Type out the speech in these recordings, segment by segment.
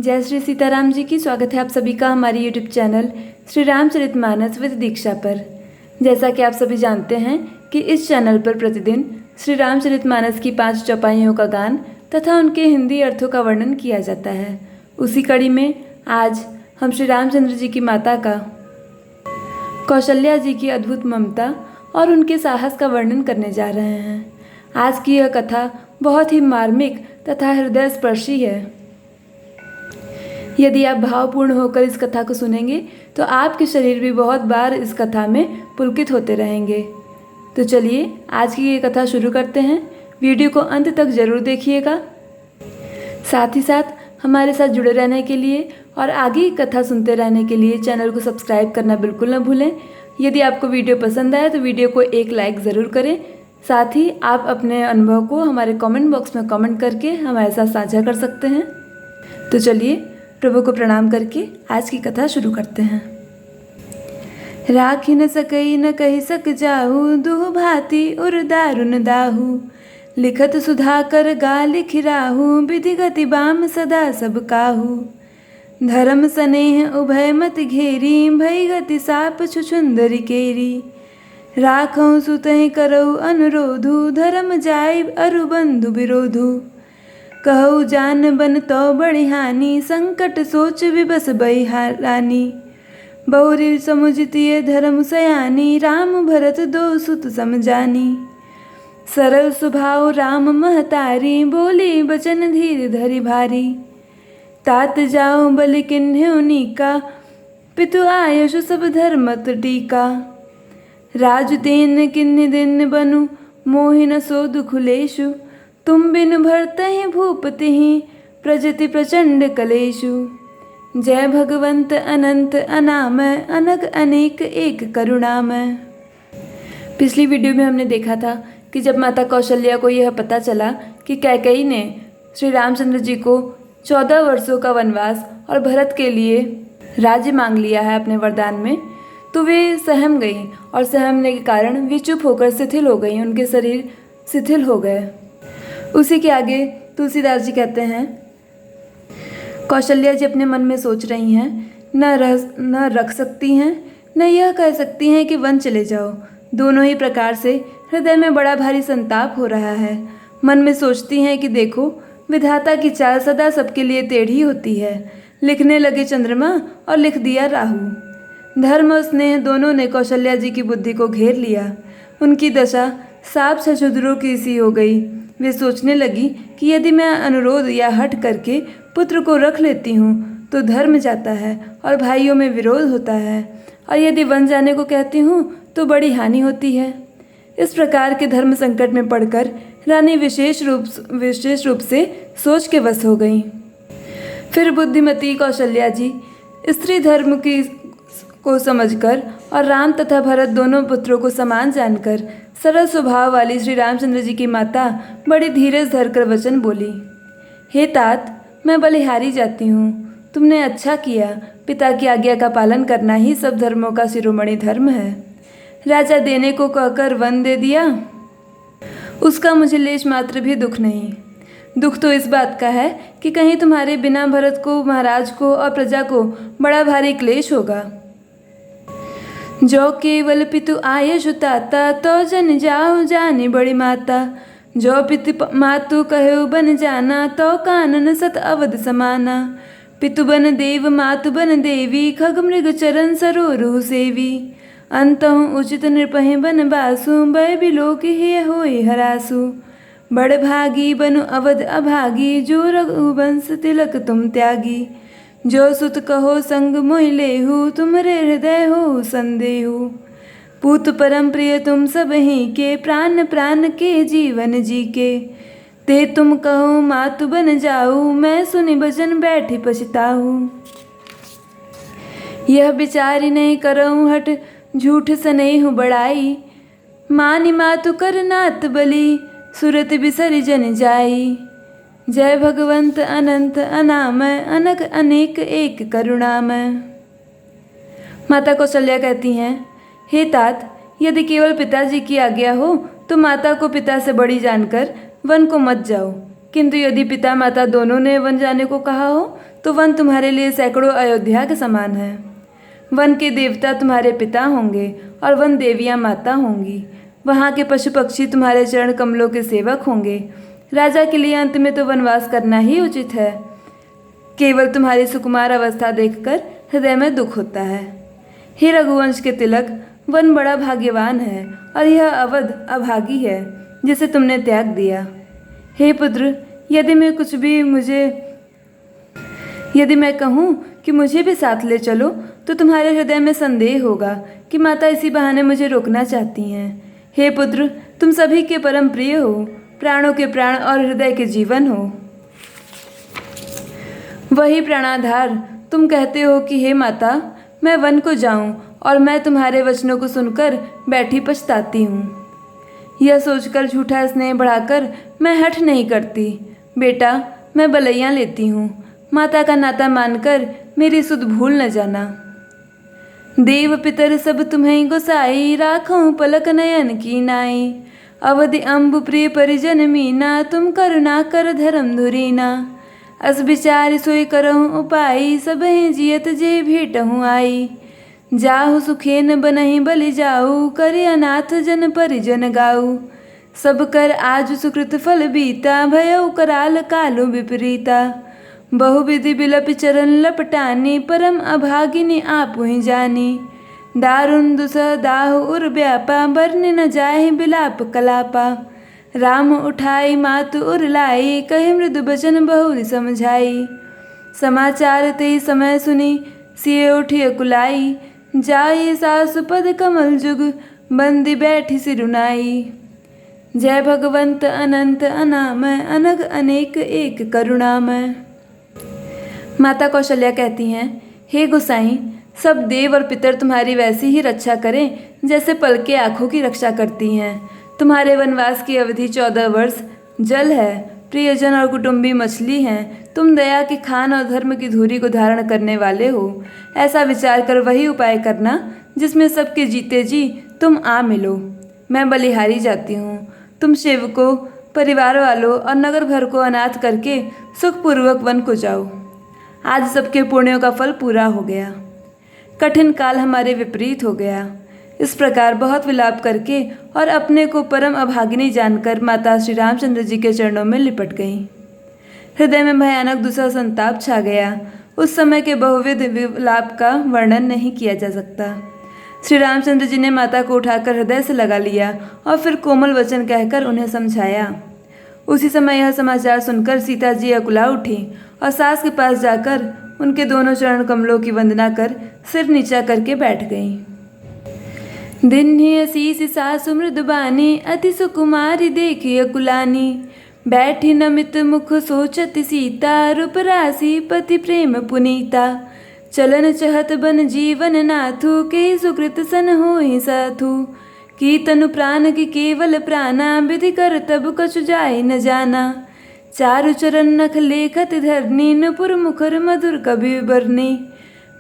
जय श्री सीताराम जी की। स्वागत है आप सभी का हमारे YouTube channel Shri Ramcharitmanas with Diksha पर। जैसा कि आप सभी जानते हैं कि इस चैनल पर प्रतिदिन श्री रामचरितमानस की 5 चौपाइयों का गान तथा उनके हिंदी अर्थों का वर्णन किया जाता है। उसी कड़ी में आज हम श्री रामचंद्र जी की माता का कौशल्या जी की अद्भुत ममता और उनके साहस का वर्णन करने जा रहे हैं। आज की यह कथा बहुत ही मार्मिक तथा हृदय स्पर्शी है। यदि आप भावपूर्ण होकर इस कथा को सुनेंगे तो आपके शरीर भी बहुत बार इस कथा में पुलकित होते रहेंगे। तो चलिए आज की ये कथा शुरू करते हैं। वीडियो को अंत तक ज़रूर देखिएगा। साथ ही साथ हमारे साथ जुड़े रहने के लिए और आगे की कथा सुनते रहने के लिए चैनल को सब्सक्राइब करना बिल्कुल न भूलें। यदि आपको वीडियो पसंद आए तो वीडियो को एक लाइक ज़रूर करें। साथ ही आप अपने अनुभव को हमारे कमेंट बॉक्स में कमेंट करके हमारे साथ साझा कर सकते हैं। तो चलिए प्रभु को प्रणाम करके आज की कथा शुरू करते हैं। राखी न सकई न कही सक जाहू, दुह भांति उर दारुन दाहू। लिखत सुधाकर गा लिख राहू, विधि गति बाम सदा सब काहू। धर्म स्नेह उभय मत घेरी, भई गति साप छुछुंदरी केरी। राखऊँ सुतहि करऊ अनुरोधु, धर्म जाय अरु बंधु विरोधु। कहु जान बन तो बड़ी हानि, संकट सोच विबस बई रानी। बहुरी समुझतिय धर्म सयानी, राम भरत दो सुत समझानी। सरल स्वभाव राम महतारी, बोली बचन धीर धरि भारी। तात जाओ बलि किन्ह्यो नीका, पितु आयुष सब धर्मत टीका। राजु तेन किन्नि दिन बनु, मोहि न सो दुखुलेशु। तुम बिन भरतहि भूपतिहि, प्रजति प्रचंड कलेशु। जय भगवंत अनंत अनामय, अनग अनेक एक करुणामय। पिछली वीडियो में हमने देखा था कि जब माता कौशल्या को यह पता चला कि कैकेयी ने श्री रामचंद्र जी को 14 वर्षों का वनवास और भरत के लिए राज्य मांग लिया है अपने वरदान में, तो वे सहम गई और सहमने के कारण वे चुप होकर शिथिल हो गई। उनके शरीर शिथिल हो गए। उसी के आगे तुलसीदास जी कहते हैं, कौशल्या जी अपने मन में सोच रही हैं, न रख सकती हैं न यह कह सकती हैं कि वन चले जाओ। दोनों ही प्रकार से हृदय में बड़ा भारी संताप हो रहा है। मन में सोचती हैं कि देखो, विधाता की चाल सदा सबके लिए टेढ़ी होती है। लिखने लगे चंद्रमा और लिख दिया राहु। धर्म और स्नेह दोनों ने कौशल्या जी की बुद्धि को घेर लिया। उनकी दशा साप छछुंदरों की सी हो गई। वे सोचने लगी कि यदि मैं अनुरोध या हठ करके पुत्र को रख लेती हूँ तो धर्म जाता है और भाइयों में विरोध होता है, और यदि वन जाने को कहती हूँ तो बड़ी हानि होती है। इस प्रकार के धर्म संकट में पड़कर रानी विशेष रूप से सोच के वश हो गई। फिर बुद्धिमती कौशल्या जी स्त्री धर्म को समझकर और राम तथा भरत दोनों पुत्रों को समान जानकर सरल स्वभाव वाली श्री रामचंद्र जी की माता बड़ी धीरज धरकर वचन बोली, हे तात, मैं बलिहारी जाती हूँ। तुमने अच्छा किया। पिता की आज्ञा का पालन करना ही सब धर्मों का शिरोमणि धर्म है। राजा देने को कहकर वन दे दिया, उसका मुझे लेश मात्र भी दुख नहीं। दुख तो इस बात का है कि कहीं तुम्हारे बिना भरत को, महाराज को और प्रजा को बड़ा भारी क्लेश होगा। जो केवल पितु आयुष ताता, तो जन जाओ जानी बड़ी माता। जो पितु मातु कहो बन जाना, तो कानन सत अवध समाना। पितु बन देव मातु बन देवी, खग मृग चरण सरोरुह सेवी। अंतहु उचित नृपहि बन बासु, बै बिलोक हे होय हरासु। बड़ भागी बनु अवध अभागी, जो रघुवंश तिलक तुम त्यागी। जो सुत कहो संग मोहि लेहु, तुम्हारे हृदय हो संदेहु। पूत परम प्रिय तुम सब ही के, प्राण प्राण के जीवन जी के। ते तुम कहो मातु बन जाऊ, मैं सुनि बचन बैठी पछताऊ। यह विचारी नहीं करऊँ हट, झूठ स्नेहु बड़ाई। मानि मातु कर नात बलि, सुरत बिसरि जन जाई। जय भगवंत अनंत अनामय, अनक अनेक एक करुणामय। माता कौशल्या कहती हैं, हे तात, यदि केवल पिताजी की आज्ञा हो तो माता को पिता से बड़ी जानकर वन को मत जाओ। किंतु यदि पिता माता दोनों ने वन जाने को कहा हो तो वन तुम्हारे लिए सैकड़ों अयोध्या के समान है। वन के देवता तुम्हारे पिता होंगे और वन देवियाँ माता होंगी। वहाँ के पशु पक्षी तुम्हारे चरण कमलों के सेवक होंगे। राजा के लिए अंत में तो वनवास करना ही उचित है। केवल तुम्हारी सुकुमार अवस्था देखकर हृदय में दुख होता है। हे रघुवंश के तिलक, वन बड़ा भाग्यवान है और यह अवध अभागी है जिसे तुमने त्याग दिया। हे पुत्र, यदि मैं कहूँ कि मुझे भी साथ ले चलो तो तुम्हारे हृदय में संदेह होगा कि माता इसी बहाने मुझे रोकना चाहती हैं। हे पुत्र, तुम सभी के परम प्रिय हो, प्राणों के प्राण और हृदय के जीवन हो। वही प्राणाधार, तुम कहते हो कि हे माता, मैं वन को जाऊं और मैं तुम्हारे वचनों को सुनकर बैठी पछताती हूँ। यह सोचकर झूठा स्नेह बढ़ाकर मैं हठ नहीं करती। बेटा, मैं बलैया लेती हूँ। माता का नाता मानकर मेरी सुध भूल न जाना। देव पितर सब तुम्हें गोसाई, राखूं पलक नयन की नाई। अवधि अम्बु प्रिय परिजन मीना, तुम करुणा कर धर्म धुरीना। अस विचार सोई करहूँ उपाई, सबहि जियत जे भेटहूँ आई। जाहु सुखेन बनहि बलि जाऊ, करे अनाथ जन परिजन गाऊ। सब कर आज सुकृत फल बीता, भयउ कराल कालु विपरीता। बहुविधि बिलपि चरण लपटानी, परम अभागिनी आपु ही जानी। दारुण दुसह दाहु उर व्यापा, बरन न जाहि बिलाप कलापा। राम उठाई मातु उर लाई, कहि मृदु बचन बहुरि समझाई। समाचार ते समय सुनी, सिए उठि अकुलाई। जाई सासु पद कमल जुग, बंदी बैठी सिरुनाई। जय भगवंत अनंत अनामय, अनग अनेक एक करुणामय। माता कौशल्या कहती हैं, हे गोसाई, सब देव और पितर तुम्हारी वैसी ही रक्षा करें जैसे पलकें आँखों की रक्षा करती हैं। तुम्हारे वनवास की अवधि 14 वर्ष जल है, प्रियजन और कुटुंबी मछली हैं। तुम दया की खान और धर्म की धुरी को धारण करने वाले हो। ऐसा विचार कर वही उपाय करना जिसमें सबके जीते जी तुम आ मिलो। मैं बलिहारी जाती हूँ। तुम सेवकों, परिवार वालों और नगर भर को अनाथ करके सुखपूर्वक वन को जाओ। आज सबके पुण्यों का फल पूरा हो गया। कठिन काल हमारे विपरीत हो गया। इस प्रकार बहुत विलाप करके और अपने को परम अभागिनी जानकर माता श्री रामचंद्र जी के चरणों में लिपट गईं। हृदय में भयानक दूसरा संताप छा गया। उस समय के बहुविध विलाप का वर्णन नहीं किया जा सकता। श्री रामचंद्र जी ने माता को उठाकर हृदय से लगा लिया और फिर कोमल वचन कहकर उन्हें समझाया। उसी समय यह समाचार सुनकर सीता जी अकुला उठी और सास के पास जाकर उनके दोनों चरण कमलों की वंदना कर सिर नीचा करके बैठ गईं। दिन्हि असीस सासु मृदुबानी, अति सुकुमारी देखी अकुलानी। बैठी नमित मुख सोचति सीता, रूप राशि पति प्रेम पुनीता। चलन चहत बन जीवन नाथु, के सुकृत सन होहि साथु। की तनु प्राण की केवल प्राणा, विधि कर तब कछु जाय न जाना। चारु चरण नख लेखत धरनी, नुपुर मुखर मधुर कवि बरनी।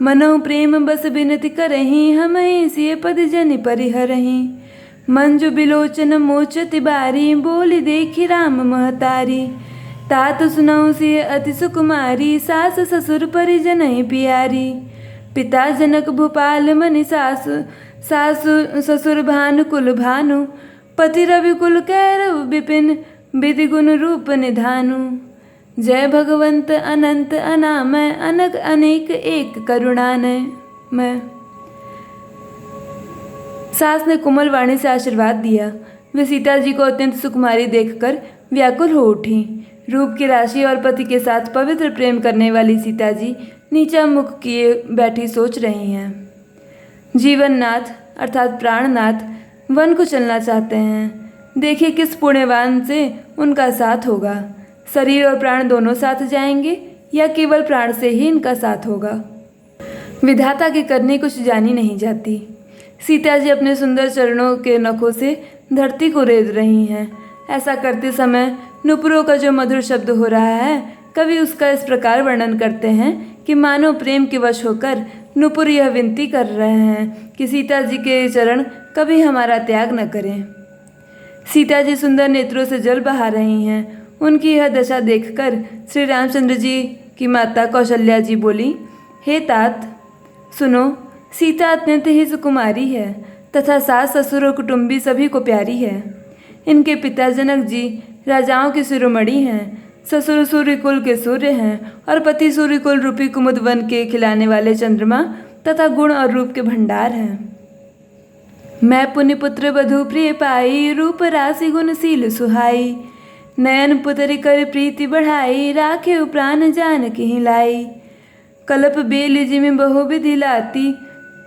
मनो प्रेम बस बिनति करहीं, हमहि सिय पद जनि परिहरहीं। मंजु बिलोचन मोचति बारी, बोली देखी राम महतारी। तात सुनऊ सिय अति सुकुमारी, सास ससुर परिजनहि पियारी। पिता जनक भूपाल मनि सासु, सासु ससुर भानु कुल भानु। पति रवि कुल कैरव विपिन, विधि गुण रूप निधानु। जय भगवंत अनंत अनामय, अनग अनेक एक करुणानय। मैं सास ने कोमल वाणी से आशीर्वाद दिया। वे सीता जी को अत्यंत सुकुमारी देखकर व्याकुल हो उठी। रूप की राशि और पति के साथ पवित्र प्रेम करने वाली सीता जी नीचा मुख किए बैठी सोच रही हैं। जीवननाथ अर्थात प्राणनाथ वन को चलना चाहते हैं। देखिए किस पुण्यवान से उनका साथ होगा। शरीर और प्राण दोनों साथ जाएंगे या केवल प्राण से ही इनका साथ होगा। विधाता की करनी कुछ जानी नहीं जाती। सीता जी अपने सुंदर चरणों के नखों से धरती को रेत रही हैं। ऐसा करते समय नुपुरों का जो मधुर शब्द हो रहा है, कवि उसका इस प्रकार वर्णन करते हैं कि मानो प्रेम के वश होकर नुपुर यह विनती कर रहे हैं कि सीता जी के चरण कभी हमारा त्याग न करें। सीता जी सुंदर नेत्रों से जल बहा रही हैं। उनकी यह दशा देखकर श्री रामचंद्र जी की माता कौशल्या जी बोली, हे तात सुनो, सीता अत्यंत ही सुकुमारी है तथा सास ससुर और कुटुंबी सभी को प्यारी है। इनके पिता जनक जी राजाओं के शिरोमणि हैं, ससुर सूर्यकुल के सूर्य हैं और पति सूर्यकुल रूपी कुमुद वन के खिलाने वाले चंद्रमा तथा गुण और रूप के भंडार हैं। मैं पुण्य पुत्र वधु प्रिय पाई, रूप राशि गुणशील सुहाई। नयन पुतरि कर प्रीति बढ़ाई, राखे प्राण जानकी ही लाई। कल्प बेल जिमि बहु विधि लाती,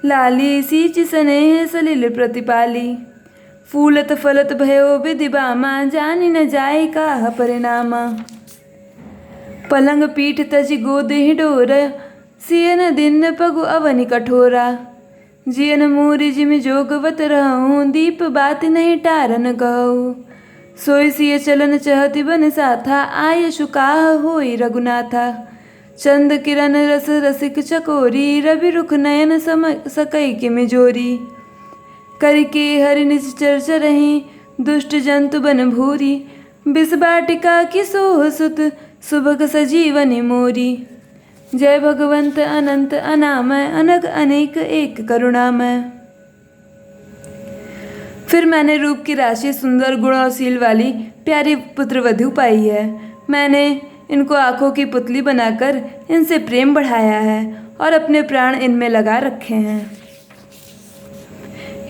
लाली सींच स्नेह सलिल प्रतिपाली। फूलत फलत भयो विधि बामा, जानी न जाय काह परिणामा। पलंग पीठ तजि गोद हिडोर, सियन दिन पगु अवनि कठोरा। जियन मूरि जिमि जोगवत रहूं, दीप बाति नहीं टारन कहूं। सोई सिय चलन चहति बन साथा, आय शुकाह होई रघुनाथा। चंद किरण रस रसिक चकोरी, रवि रुख नयन सकई के मिजोरी। करके हरि निश्चर चरहि, दुष्ट जंतु बन भूरी। बिस बाटिका की सोह सुत, सुभग सजीवनि मोरी। जय भगवंत अनंत अनामय, अनग अनेक एक करुणामय। फिर मैंने रूप की राशि, सुंदर गुण और शील वाली प्यारी पुत्रवधू पाई है। मैंने इनको आँखों की पुतली बनाकर इनसे प्रेम बढ़ाया है और अपने प्राण इनमें लगा रखे हैं।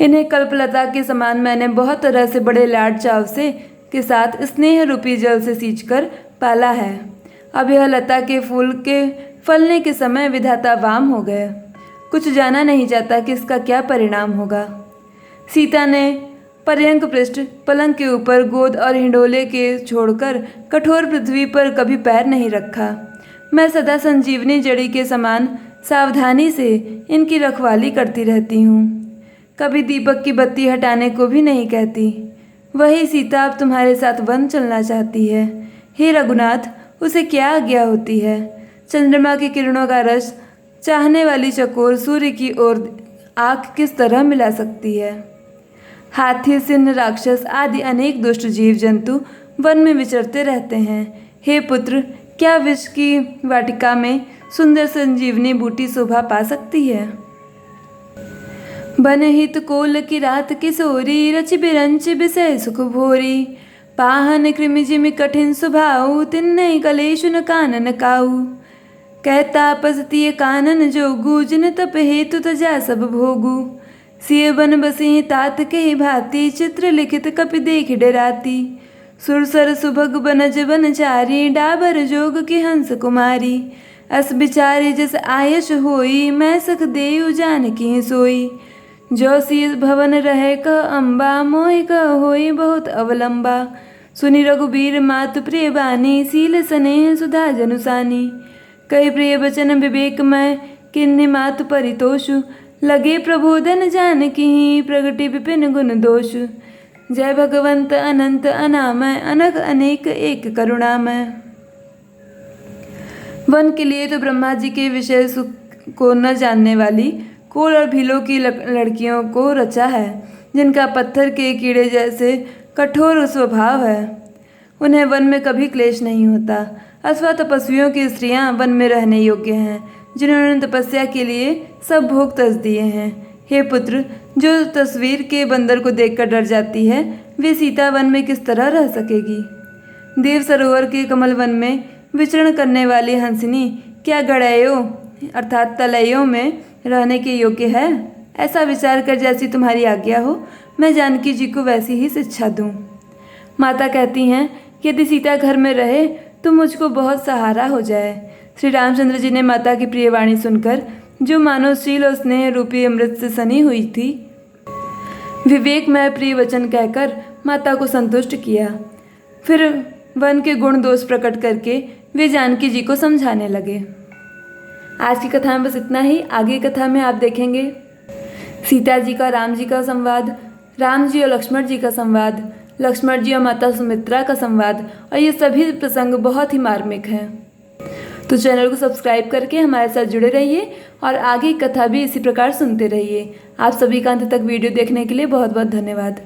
इन्हें कल्पलता के समान मैंने बहुत तरह से बड़े लाड चाव से के साथ स्नेह रूपी जल से सींचकर पाला है। अब यह लता के फूल के फलने के समय विधाता वाम हो गए। कुछ जाना नहीं जाता कि इसका क्या परिणाम होगा। सीता ने पर्यंक पृष्ठ पलंग के ऊपर गोद और हिंडोले के छोड़कर कठोर पृथ्वी पर कभी पैर नहीं रखा। मैं सदा संजीवनी जड़ी के समान सावधानी से इनकी रखवाली करती रहती हूँ। कभी दीपक की बत्ती हटाने को भी नहीं कहती। वही सीता अब तुम्हारे साथ वन चलना चाहती है। हे रघुनाथ, उसे क्या आज्ञा होती है? चंद्रमा की किरणों का रस चाहने वाली चकोर सूर्य की ओर आँख किस तरह मिला सकती है? हाथी, सिंह, राक्षस आदि अनेक दुष्ट जीव जंतु वन में विचरते रहते हैं। हे पुत्र, क्या विष की वाटिका में सुंदर संजीवनी बूटी शोभा पा सकती है? बन हित कोल की रात किशोरी, रच बिरंच विषय सुख भोरी। पाहन कृमि जिमि कठिन स्वभाव, तिन्नई कलेशु न कानन काऊ। कहता पसतिय कानन जोगू, जिन तप हेतु तजा सब भोगू। सिय बन बसी तात के भांति, चित्र लिखित कपि देख डराती। सुरसर सुभग बनज बनचारी, डाबर जोग की हंस कुमारी। अस बिचारी जस आयश होई, मैं सख देउ जानकी सोई। जो सिय भवन रहे कह अम्बा, मोहि कह होई बहुत अवलंबा। सुनि रघुबीर मातु प्रिय बानी, शील स्नेह सुधा जनुसानी। कही प्रिय बचन विवेकमय, किन्नि मातु परितोषु। लगे प्रबोधन जानकी, प्रगति विपिन गुण दोष। जय भगवंत अनंत अनामय, अनग अनेक एक करुणामय। वन के लिए तो ब्रह्मा जी के विषय सुख को न जानने वाली कोल और भीलों की लड़कियों को रचा है, जिनका पत्थर के कीड़े जैसे कठोर स्वभाव है। उन्हें वन में कभी क्लेश नहीं होता। अथवा तपस्वियों की स्त्रियां वन में रहने योग्य हैं, जिन्होंने तपस्या के लिए सब भोग तज दिए हैं। हे पुत्र, जो तस्वीर के बंदर को देखकर डर जाती है, वे सीता वन में किस तरह रह सकेगी? देव सरोवर के कमल वन में विचरण करने वाली हंसिनी क्या गड़ैयों अर्थात तलैयों में रहने के योग्य है? ऐसा विचार कर जैसी तुम्हारी आज्ञा हो, मैं जानकी जी को वैसी ही शिक्षा दूँ। माता कहती हैं, यदि सीता घर में रहे तो मुझको बहुत सहारा हो जाए। श्री रामचंद्र जी ने माता की प्रिय वाणी सुनकर, जो मानो शील और स्नेह रूपी अमृत से सनी हुई थी, विवेकमय प्रिय वचन कहकर माता को संतुष्ट किया। फिर वन के गुण दोष प्रकट करके वे जानकी जी को समझाने लगे। आज की कथा में बस इतना ही। आगे कथा में आप देखेंगे सीता जी का राम जी का संवाद, राम जी और लक्ष्मण जी का संवाद, लक्ष्मण जी और माता सुमित्रा का संवाद, और ये सभी प्रसंग बहुत ही मार्मिक हैं। तो चैनल को सब्सक्राइब करके हमारे साथ जुड़े रहिए और आगे कथा भी इसी प्रकार सुनते रहिए। आप सभी का अंत तक वीडियो देखने के लिए बहुत बहुत धन्यवाद।